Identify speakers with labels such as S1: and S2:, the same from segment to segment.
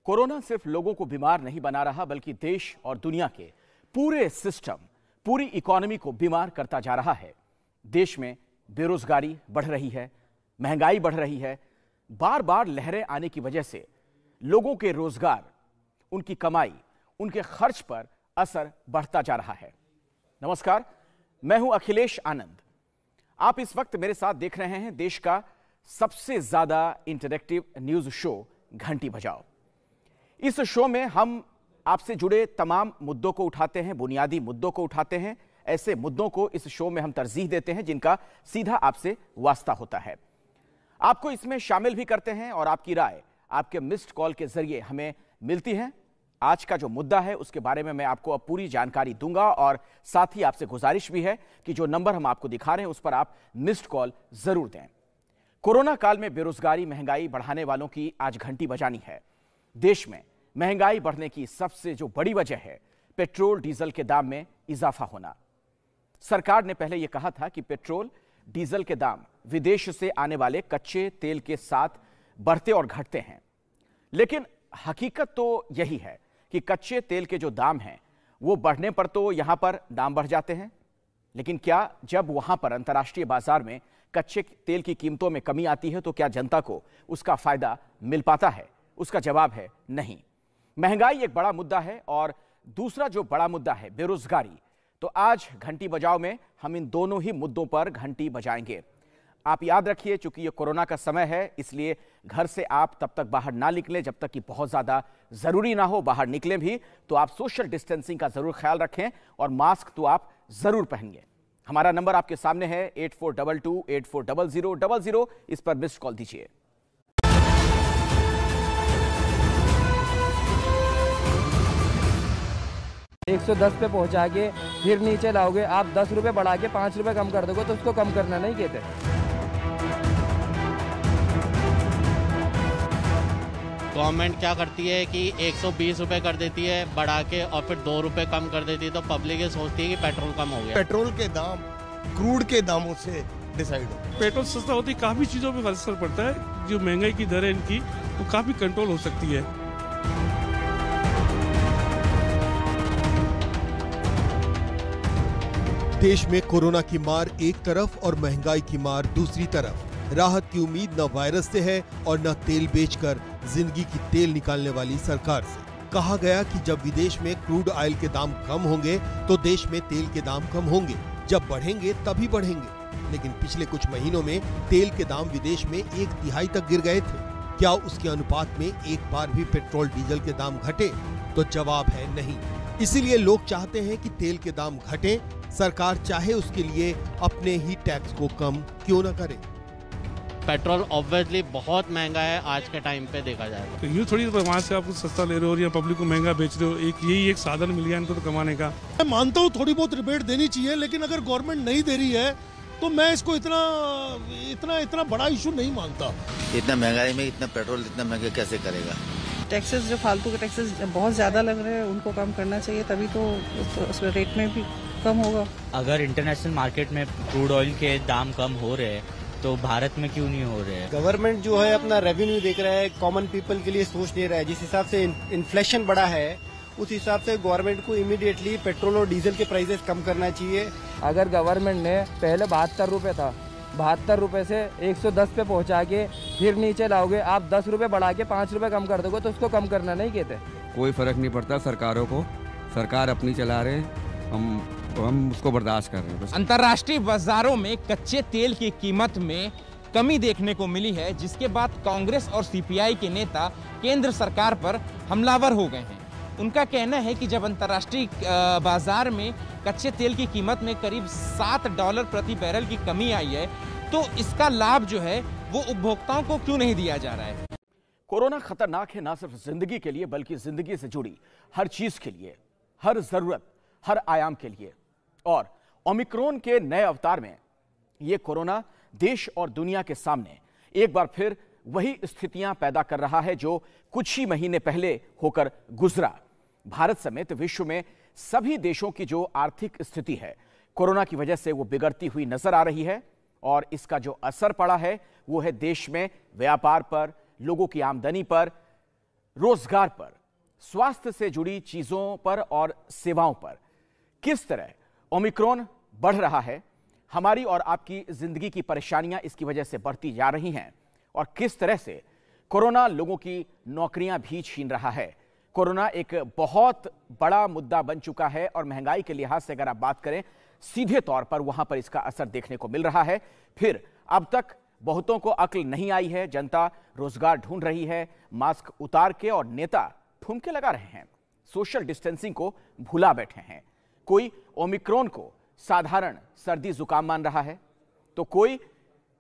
S1: Corona सिर्फ लोगों को बीमार नहीं बना रहा, बल्कि देश और दुनिया के पूरे सिस्टम, पूरी इकोनॉमी को बीमार करता जा रहा है। देश में बेरोजगारी बढ़ रही है, महंगाई बढ़ रही है। बार बार लहरें आने की वजह से लोगों के रोजगार, उनकी कमाई, उनके खर्च पर असर बढ़ता जा रहा है। नमस्कार, मैं हूं अखिलेश आनंद। आप इस वक्त मेरे साथ देख रहे हैं देश का सबसे ज्यादा इंटरैक्टिव न्यूज शो घंटी बजाओ। इस शो में हम आपसे जुड़े तमाम मुद्दों को उठाते हैं, बुनियादी मुद्दों को उठाते हैं। ऐसे मुद्दों को इस शो में हम तरजीह देते हैं जिनका सीधा आपसे वास्ता होता है। आपको इसमें शामिल भी करते हैं और आपकी राय आपके मिस्ड कॉल के जरिए हमें मिलती है। आज का जो मुद्दा है उसके बारे में मैं आपको अब पूरी जानकारी दूंगा और साथ ही आपसे गुजारिश भी है कि जो नंबर हम आपको दिखा रहे हैं उस पर आप मिस्ड कॉल जरूर दें। कोरोना काल में बेरोजगारी, महंगाई बढ़ाने वालों की आज घंटी बजानी है। देश में महंगाई बढ़ने की सबसे जो बड़ी वजह है पेट्रोल डीजल के दाम में इजाफा होना। सरकार ने पहले यह कहा था कि पेट्रोल डीजल के दाम विदेश से आने वाले कच्चे तेल के साथ बढ़ते और घटते हैं, लेकिन हकीकत तो यही है कि कच्चे तेल के जो दाम हैं वो बढ़ने पर तो यहां पर दाम बढ़ जाते हैं, लेकिन क्या जब वहां पर अंतर्राष्ट्रीय बाजार में कच्चे तेल की कीमतों में कमी आती है तो क्या जनता को उसका फायदा मिल पाता है? उसका जवाब है नहीं। महंगाई एक बड़ा मुद्दा है और दूसरा जो बड़ा मुद्दा है बेरोजगारी। तो आज घंटी बजाओ में हम इन दोनों ही मुद्दों पर घंटी बजाएंगे। आप याद रखिए, चूंकि ये कोरोना का समय है इसलिए घर से आप तब तक बाहर ना निकलें जब तक कि बहुत ज्यादा जरूरी ना हो। बाहर निकलें भी तो आप सोशल डिस्टेंसिंग का जरूर ख्याल रखें और मास्क तो आप जरूर पहनिए। हमारा नंबर आपके सामने है 8422840000। इस पर मिस्ड कॉल दीजिए।
S2: एक 110 पे पहुंचा के फिर नीचे लाओगे, आप 10 रुपए बढ़ा के 5 रुपए कम कर दोगे तो उसको कम करना नहीं कहते।
S3: गवर्नमेंट क्या करती है कि 120 रुपए कर देती है बढ़ा के और फिर 2 रुपए कम कर देती है, तो पब्लिक ये सोचती है कि पेट्रोल कम हो गया।
S4: पेट्रोल के दाम क्रूड के दामों से डिसाइड हो।
S5: पेट्रोल सस्ता होती है, काफी चीजों पे असर पड़ता है। जो महंगाई की दर है इनकी वो काफी कंट्रोल हो सकती है।
S4: देश में कोरोना की मार एक तरफ और महंगाई की मार दूसरी तरफ। राहत की उम्मीद न वायरस से है और न तेल बेचकर जिंदगी की तेल निकालने वाली सरकार से। कहा गया कि जब विदेश में क्रूड ऑयल के दाम कम होंगे तो देश में तेल के दाम कम होंगे, जब बढ़ेंगे तभी बढ़ेंगे। लेकिन पिछले कुछ महीनों में तेल के दाम विदेश में 1/3 तक गिर गए थे। क्या उसके अनुपात में एक बार भी पेट्रोल डीजल के दाम घटे? तो जवाब है नहीं। इसीलिए लोग चाहते हैं कि तेल के दाम घटे। सरकार चाहे उसके लिए अपने ही टैक्स को कम क्यों न करे।
S3: पेट्रोल ऑब्वियसली बहुत महंगा है आज के टाइम पे देखा जाए
S5: तो यूँ थोड़ी तो वहाँ से आप सस्ता ले रहे हो या पब्लिक को महंगा बेच रहे हो। यही एक साधन मिल गया इनको तो कमाने का।
S6: मैं मानता हूँ थोड़ी बहुत रिबेट देनी चाहिए, लेकिन अगर गवर्नमेंट नहीं दे रही है तो मैं इसको इतना बड़ा इशू नहीं मानता।
S7: इतना महंगाई में इतना पेट्रोल इतना महंगा कैसे करेगा?
S8: टैक्सेस जो फालतू के टैक्सेस बहुत ज़्यादा लग रहे हैं उनको कम करना चाहिए, तभी तो उस रेट में भी कम होगा।
S9: अगर इंटरनेशनल मार्केट में क्रूड ऑयल के दाम कम हो रहे हैं तो भारत में क्यों नहीं हो रहे हैं?
S10: गवर्नमेंट जो है अपना रेवेन्यू देख रहा है, कॉमन पीपल के लिए सोच नहीं रहा है। जिस हिसाब से इन्फ्लेशन बढ़ा है उस हिसाब से गवर्नमेंट को इमीडिएटली पेट्रोल और डीजल के प्राइसेस कम करना चाहिए।
S2: अगर गवर्नमेंट ने पहले 72 रुपए था, 72 रुपए से 110 पे पहुंचा के फिर नीचे लाओगे, आप 10 रुपए बढ़ा के 5 रुपए कम कर दोगे तो उसको कम करना नहीं कहते।
S11: कोई फर्क नहीं पड़ता सरकारों को, सरकार अपनी चला रहे, हम उसको बर्दाश्त कर रहे हैं।
S12: अंतर्राष्ट्रीय बाजारों में कच्चे तेल की कीमत में कमी देखने को मिली है, जिसके बाद कांग्रेस और सीपीआई के नेता केंद्र सरकार पर हमलावर हो गए हैं। उनका कहना है कि जब अंतर्राष्ट्रीय बाजार में कच्चे तेल की कीमत में करीब $7 प्रति बैरल की कमी आई है तो इसका लाभ जो है वो उपभोक्ताओं को क्यों नहीं दिया जा रहा है।
S1: कोरोना खतरनाक है ना सिर्फ जिंदगी के लिए बल्कि जिंदगी से जुड़ी हर चीज के लिए, हर जरूरत, हर आयाम के लिए। और ओमिक्रॉन के नए अवतार में यह कोरोना देश और दुनिया के सामने एक बार फिर वही स्थितियां पैदा कर रहा है जो कुछ ही महीने पहले होकर गुजरा। भारत समेत विश्व में सभी देशों की जो आर्थिक स्थिति है कोरोना की वजह से वो बिगड़ती हुई नजर आ रही है और इसका जो असर पड़ा है वो है देश में व्यापार पर, लोगों की आमदनी पर, रोजगार पर, स्वास्थ्य से जुड़ी चीजों पर और सेवाओं पर किस तरह ओमिक्रॉन बढ़ रहा है, हमारी और आपकी जिंदगी की परेशानियां इसकी वजह से बढ़ती जा रही हैं और किस तरह से कोरोना लोगों की नौकरियां भी छीन रहा है। कोरोना एक बहुत बड़ा मुद्दा बन चुका है और महंगाई के लिहाज से अगर आप बात करें, सीधे तौर पर वहां पर इसका असर देखने को मिल रहा है। फिर अब तक बहुतों को अक्ल नहीं आई है, जनता रोजगार ढूंढ रही है, मास्क उतार के, और नेता ठुमके लगा रहे हैं, सोशल डिस्टेंसिंग को भुला बैठे हैं। कोई ओमिक्रॉन को साधारण सर्दी जुकाम मान रहा है, तो कोई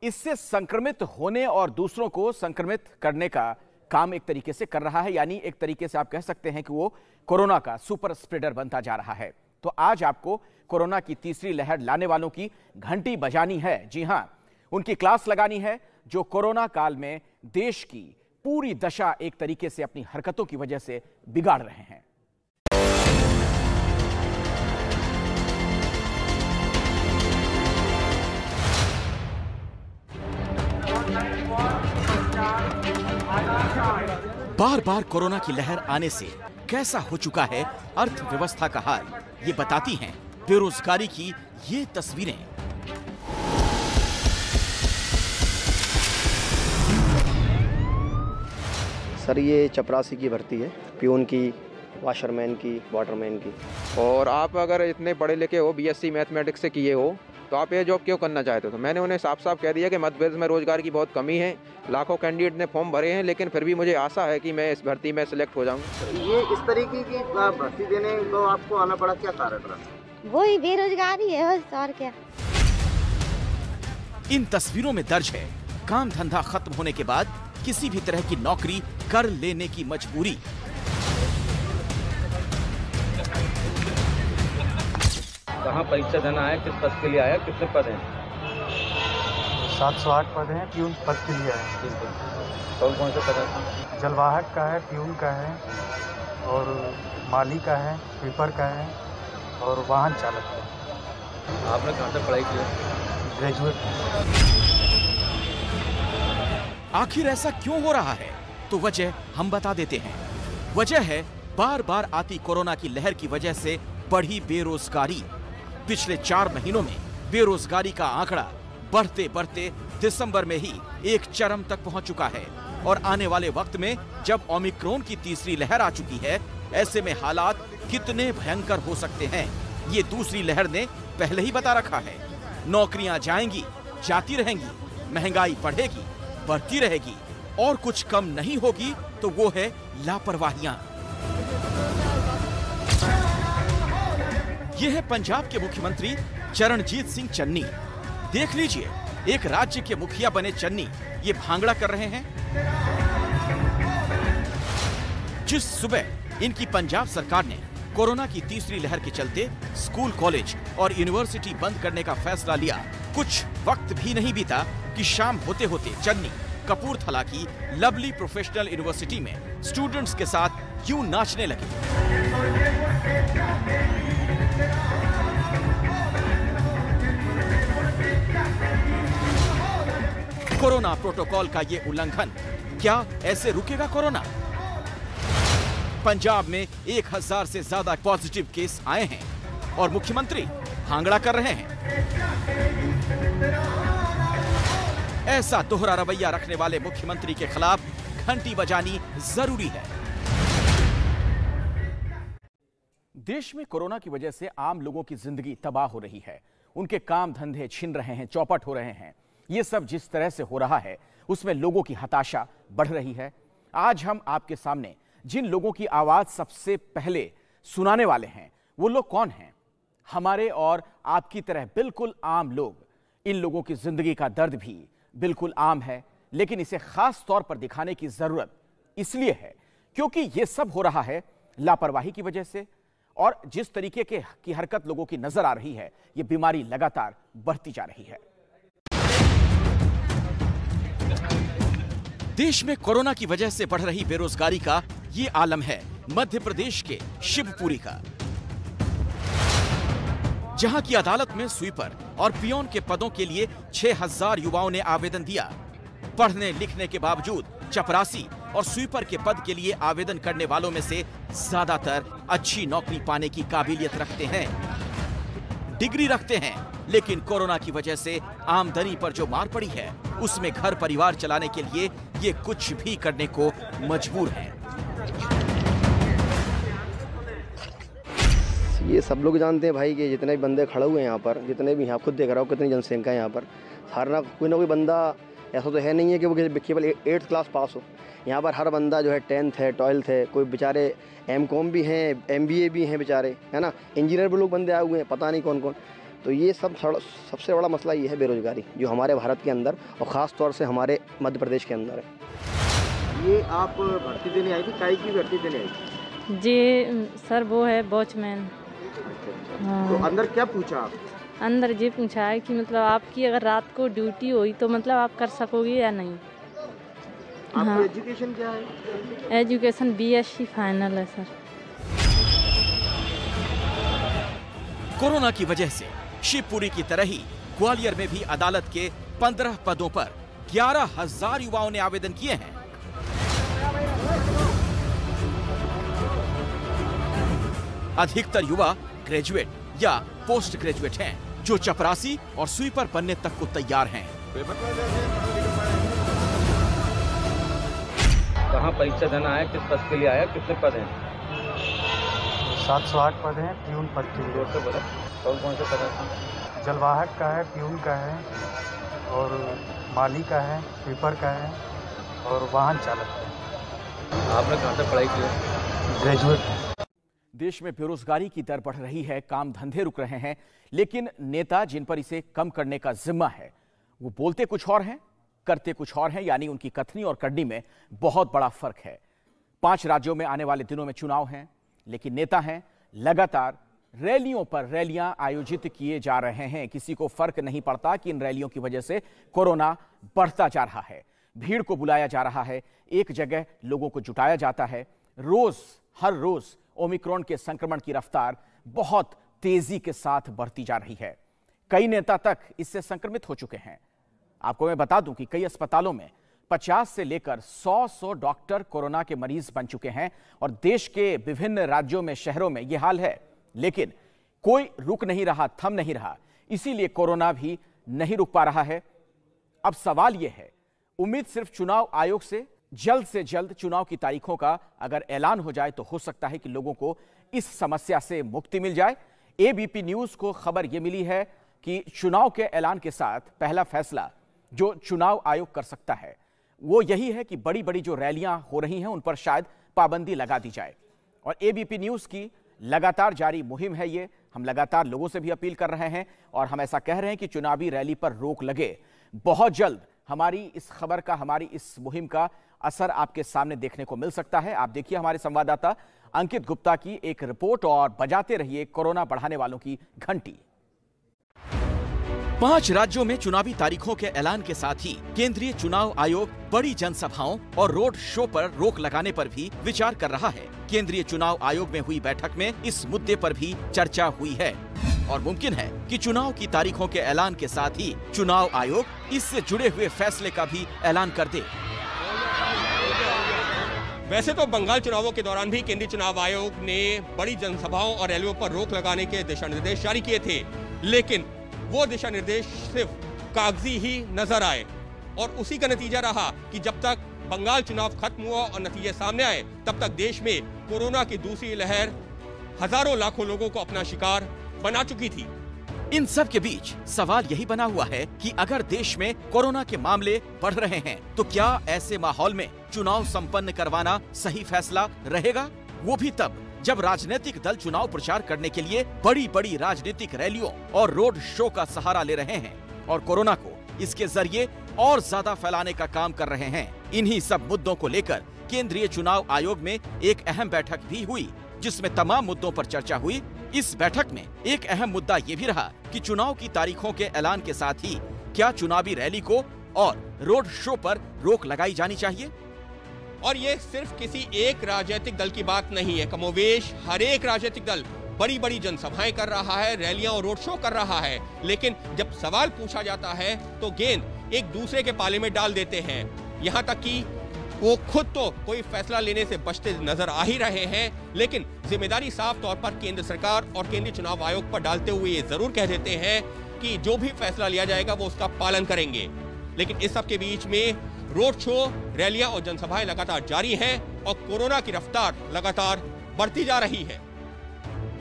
S1: इससे संक्रमित होने और दूसरों को संक्रमित करने का काम एक तरीके से कर रहा है, यानी एक तरीके से आप कह सकते हैं कि वो कोरोना का सुपर स्प्रेडर बनता जा रहा है। तो आज आपको कोरोना की तीसरी लहर लाने वालों की घंटी बजानी है। जी हां, उनकी क्लास लगानी है जो कोरोना काल में देश की पूरी दशा एक तरीके से अपनी हरकतों की वजह से बिगाड़ रहे हैं। बार बार कोरोना की लहर आने से कैसा हो चुका है अर्थव्यवस्था का हाल, ये बताती हैं बेरोजगारी की ये तस्वीरें।
S13: सर, ये चपरासी की भर्ती है, प्यून की, वाशरमैन की, वाटरमैन की।
S14: और आप अगर इतने पढ़े लिखे हो, बीएससी मैथमेटिक्स से किए हो, तो आप ये जॉब क्यों करना चाहते हो? तो मैंने उन्हें साफ साफ कह दिया कि मध्य प्रदेश में रोजगार की बहुत कमी है, लाखों कैंडिडेट ने फॉर्म भरे हैं, लेकिन फिर भी मुझे आशा है कि मैं इस भर्ती में सिलेक्ट हो जाऊंगा।
S15: ये इस तरीके की भर्ती देने को आपको आना पड़ा, क्या कारण रहा?
S16: वही बेरोजगारी है बस, और क्या।
S1: इन तस्वीरों में दर्ज है काम धंधा खत्म होने के बाद किसी भी तरह की नौकरी कर लेने की मजबूरी।
S17: कहाँ परीक्षा देना है, किस पद के लिए आया, कितने पद हैं?
S18: 708 पद हैं, प्यून पद के लिए आए।
S17: कौन कौन से पद हैं?
S18: जलवाहक का है, प्यून का है, और माली का है, स्वीपर का है, और वाहन चालक का।
S17: आपने कहाँ से पढ़ाई की?
S18: ग्रेजुएट।
S1: आखिर ऐसा क्यों हो रहा है? तो वजह हम बता देते हैं। वजह है बार बार आती कोरोना की लहर की वजह से बढ़ी बेरोजगारी। पिछले 4 महीनों में बेरोजगारी का आंकड़ा बढ़ते बढ़ते दिसंबर में ही एक चरम तक पहुंच चुका है और आने वाले वक्त में जब ओमिक्रॉन की तीसरी लहर आ चुकी है, ऐसे में हालात कितने भयंकर हो सकते हैं, ये दूसरी लहर ने पहले ही बता रखा है। नौकरियां जाएंगी, जाती रहेंगी, महंगाई बढ़ेगी, बढ़ती रहेगी, और कुछ कम नहीं होगी तो वो है लापरवाहियां। ये है पंजाब के मुख्यमंत्री चरणजीत सिंह चन्नी। देख लीजिए, एक राज्य के मुखिया बने चन्नी ये भांगड़ा कर रहे हैं। जिस सुबह इनकी पंजाब सरकार ने कोरोना की तीसरी लहर के चलते स्कूल, कॉलेज और यूनिवर्सिटी बंद करने का फैसला लिया, कुछ वक्त भी नहीं बीता कि शाम होते होते चन्नी कपूरथला की लवली प्रोफेशनल यूनिवर्सिटी में स्टूडेंट्स के साथ यूं नाचने लगे। कोरोना प्रोटोकॉल का ये उल्लंघन, क्या ऐसे रुकेगा कोरोना? पंजाब में 1000 से ज्यादा पॉजिटिव केस आए हैं और मुख्यमंत्री भांगड़ा कर रहे हैं। ऐसा दोहरा रवैया रखने वाले मुख्यमंत्री के खिलाफ घंटी बजानी जरूरी है। देश में कोरोना की वजह से आम लोगों की जिंदगी तबाह हो रही है, उनके काम धंधे छिन रहे हैं, चौपट हो रहे हैं। ये सब जिस तरह से हो रहा है उसमें लोगों की हताशा बढ़ रही है। आज हम आपके सामने जिन लोगों की आवाज सबसे पहले सुनाने वाले हैं, वो लोग कौन हैं? हमारे और आपकी तरह बिल्कुल आम लोग। इन लोगों की जिंदगी का दर्द भी बिल्कुल आम है, लेकिन इसे खास तौर पर दिखाने की जरूरत इसलिए है क्योंकि यह सब हो रहा है लापरवाही की वजह से, और जिस तरीके की हरकत लोगों की नजर आ रही है, यह बीमारी लगातार बढ़ती जा रही है। देश में कोरोना की वजह से बढ़ रही बेरोजगारी का ये आलम है मध्य प्रदेश के शिवपुरी का, जहां की अदालत में स्वीपर और पियोन के पदों के लिए 6000 युवाओं ने आवेदन दिया। पढ़ने लिखने के बावजूद चपरासी और स्वीपर के पद के लिए आवेदन करने वालों में से ज्यादातर अच्छी नौकरी पाने की काबिलियत रखते हैं, डिग्री रखते हैं, लेकिन कोरोना की वजह से आमदनी पर जो मार पड़ी है उसमें घर परिवार चलाने के लिए ये कुछ भी करने को मजबूर हैं।
S13: ये सब लोग जानते हैं भाई कि जितने भी बंदे खड़े हुए हैं यहाँ पर, जितने भी यहाँ खुद देख रहा हूँ कितनी जनसंख्या है यहाँ पर, हर ना कोई बंदा ऐसा तो है नहीं है कि वो केवल 8th क्लास पास हो। यहाँ पर हर बंदा जो है 10th है, 12th है, कोई बेचारे M.Com भी हैं, MBA भी हैं बेचारे, है ना, इंजीनियर भी लोग बंदे आए हुए हैं, पता नहीं कौन कौन। तो ये सबसे बड़ा मसला ये है बेरोजगारी, जो हमारे भारत के अंदर और ख़ास तौर से हमारे मध्य प्रदेश के अंदर है।
S15: ये आप भर्ती देने आई थी, काय की भर्ती देने आई थी?
S19: जी सर, वो है वॉचमैन।
S15: तो अंदर क्या पूछा आप?
S19: अंदर ये पूछा है कि मतलब आपकी अगर रात को ड्यूटी हुई तो मतलब आप कर सकोगे या नहीं।
S15: आपकी एजुकेशन क्या है?
S19: एजुकेशन BSc फाइनल है सर।
S1: कोरोना की वजह से शिवपुरी की तरह ही ग्वालियर में भी अदालत के 15 पदों पर 11,000 युवाओं ने आवेदन किए हैं। अधिकतर युवा ग्रेजुएट या पोस्ट ग्रेजुएट हैं, जो चपरासी और स्वीपर बनने तक को तैयार हैं।
S17: कहाँ परीक्षा देना है, किस पद के लिए आया, कितने पद हैं?
S18: 708 पद हैं प्यून पद के लिए।
S17: से बोला कौन से पद हैं?
S18: जलवाहक का है, प्यून का है, और माली का है, स्वीपर का है, और वाहन चालक का है।
S17: आपने कहाँ तक पढ़ाई की?
S18: ग्रेजुएट।
S1: देश में बेरोजगारी की दर बढ़ रही है, काम धंधे रुक रहे हैं, लेकिन नेता जिन पर इसे कम करने का जिम्मा है वो बोलते कुछ और हैं, करते कुछ और हैं, यानी उनकी कथनी और करनी में बहुत बड़ा फर्क है। 5 राज्यों में आने वाले दिनों में चुनाव हैं, लेकिन नेता हैं लगातार रैलियों पर रैलियां आयोजित किए जा रहे हैं। किसी को फर्क नहीं पड़ता कि इन रैलियों की वजह से कोरोना बढ़ता जा रहा है, भीड़ को बुलाया जा रहा है, एक जगह लोगों को जुटाया जाता है। हर रोज ओमिक्रॉन के संक्रमण की रफ्तार बहुत तेजी के साथ बढ़ती जा रही है। कई नेता तक इससे संक्रमित हो चुके हैं। आपको मैं बता दूं कि कई अस्पतालों में 50 से लेकर 100 डॉक्टर कोरोना के मरीज बन चुके हैं और देश के विभिन्न राज्यों में, शहरों में यह हाल है। लेकिन कोई रुक नहीं रहा, थम नहीं रहा, इसीलिए कोरोना भी नहीं रुक पा रहा है। अब सवाल यह है, उम्मीद सिर्फ चुनाव आयोग से जल्द चुनाव की तारीखों का अगर ऐलान हो जाए तो हो सकता है कि लोगों को इस समस्या से मुक्ति मिल जाए। एबीपी न्यूज को खबर यह मिली है कि चुनाव के ऐलान के साथ पहला फैसला जो चुनाव आयोग कर सकता है वो यही है कि बड़ी बड़ी जो रैलियां हो रही हैं उन पर शायद पाबंदी लगा दी जाए। और एबीपी न्यूज की लगातार जारी मुहिम है ये। हम लगातार लोगों से भी अपील कर रहे हैं और हम ऐसा कह रहे हैं कि चुनावी रैली पर रोक लगे। बहुत जल्द हमारी इस खबर का, हमारी इस मुहिम का असर आपके सामने देखने को मिल सकता है। आप देखिए हमारे संवाददाता अंकित गुप्ता की एक रिपोर्ट और बजाते रहिए कोरोना बढ़ाने वालों की घंटी। 5 राज्यों में चुनावी तारीखों के ऐलान के साथ ही केंद्रीय चुनाव आयोग बड़ी जनसभाओं और रोड शो पर रोक लगाने पर भी विचार कर रहा है। केंद्रीय चुनाव आयोग में हुई बैठक में इस मुद्दे पर भी चर्चा हुई है और मुमकिन है कि चुनाव की तारीखों के ऐलान के साथ ही चुनाव आयोग इससे जुड़े हुए फैसले का भी ऐलान कर दे।
S20: वैसे तो बंगाल चुनावों के दौरान भी केंद्रीय चुनाव आयोग ने बड़ी जनसभाओं और रैलियों पर रोक लगाने के दिशा निर्देश जारी किए थे, लेकिन वो दिशा निर्देश सिर्फ कागजी ही नजर आए और उसी का नतीजा रहा कि जब तक बंगाल चुनाव खत्म हुआ और नतीजे सामने आए तब तक देश में कोरोना की दूसरी लहर हजारों लाखों लोगों को अपना शिकार बना चुकी थी।
S1: इन सब के बीच सवाल यही बना हुआ है कि अगर देश में कोरोना के मामले बढ़ रहे हैं तो क्या ऐसे माहौल में चुनाव संपन्न करवाना सही फैसला रहेगा? वो भी तब जब राजनीतिक दल चुनाव प्रचार करने के लिए बड़ी बड़ी राजनीतिक रैलियों और रोड शो का सहारा ले रहे हैं और कोरोना को इसके जरिए और ज्यादा फैलाने का काम कर रहे हैं। इन्हीं सब मुद्दों को लेकर केंद्रीय चुनाव आयोग में एक अहम बैठक भी हुई जिसमें तमाम मुद्दों पर चर्चा हुई। इस बैठक में एक अहम मुद्दा ये भी रहा कि चुनाव की तारीखों के ऐलान के साथ ही क्या चुनावी रैली को और रोड शो पर रोक लगाई जानी चाहिए।
S20: और ये सिर्फ किसी एक राजनीतिक दल की बात नहीं है, कमोवेश हर एक राजनीतिक दल बड़ी बड़ी जनसभाएं कर रहा है, रैलियां और रोड शो कर रहा है, लेकिन जब सवाल पूछा जाता है तो गेंद एक दूसरे के पाले में डाल देते हैं। यहाँ तक कि वो खुद तो कोई फैसला लेने से बचते नजर आ ही रहे हैं, लेकिन जिम्मेदारी साफ तौर पर केंद्र सरकार और केंद्रीय चुनाव आयोग पर डालते हुए ये जरूर कह देते हैं कि जो भी फैसला लिया जाएगा वो उसका पालन करेंगे। लेकिन इस सब के बीच में रोड शो, रैलियां और जनसभाएं लगातार जारी हैं और कोरोना की रफ्तार लगातार बढ़ती जा रही है।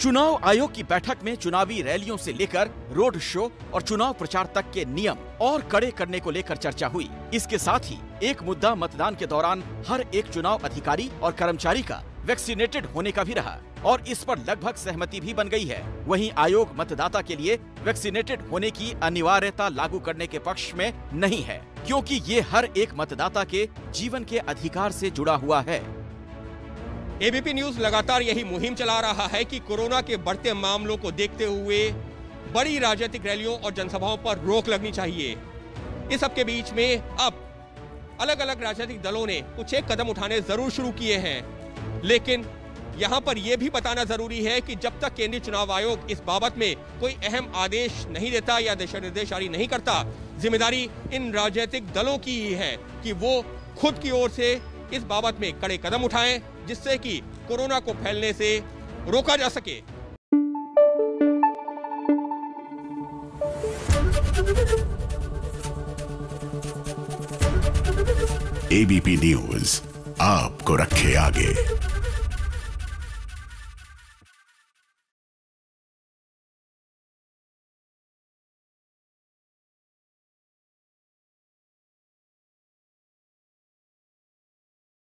S1: चुनाव आयोग की बैठक में चुनावी रैलियों से लेकर रोड शो और चुनाव प्रचार तक के नियम और कड़े करने को लेकर चर्चा हुई। इसके साथ ही एक मुद्दा मतदान के दौरान हर एक चुनाव अधिकारी और कर्मचारी का वैक्सीनेटेड होने का भी रहा और इस पर लगभग सहमति भी बन गई है। वहीं आयोग मतदाता के लिए वैक्सीनेटेड होने की अनिवार्यता लागू करने के पक्ष में नहीं है, क्योंकि ये हर एक मतदाता के जीवन के अधिकार से जुड़ा हुआ है।
S20: एबीपी न्यूज लगातार यही मुहिम चला रहा है कि कोरोना के बढ़ते मामलों को देखते हुए बड़ी राजनीतिक रैलियों और जनसभाओं पर रोक लगनी चाहिए। इस सब के बीच में अब अलग अलग राजनीतिक दलों ने कुछ एक कदम उठाने जरूर शुरू किए हैं, लेकिन यहां पर यह भी बताना जरूरी है कि जब तक केंद्रीय चुनाव आयोग इस बाबत में कोई अहम आदेश नहीं देता या दिशा निर्देश जारी नहीं करता, जिम्मेदारी इन राजनीतिक दलों की ही है कि वो खुद की ओर से इस बाबत में कड़े कदम उठाएं, जिससे कि कोरोना को फैलने से रोका जा सके।
S21: एबीपी न्यूज आपको रखे आगे।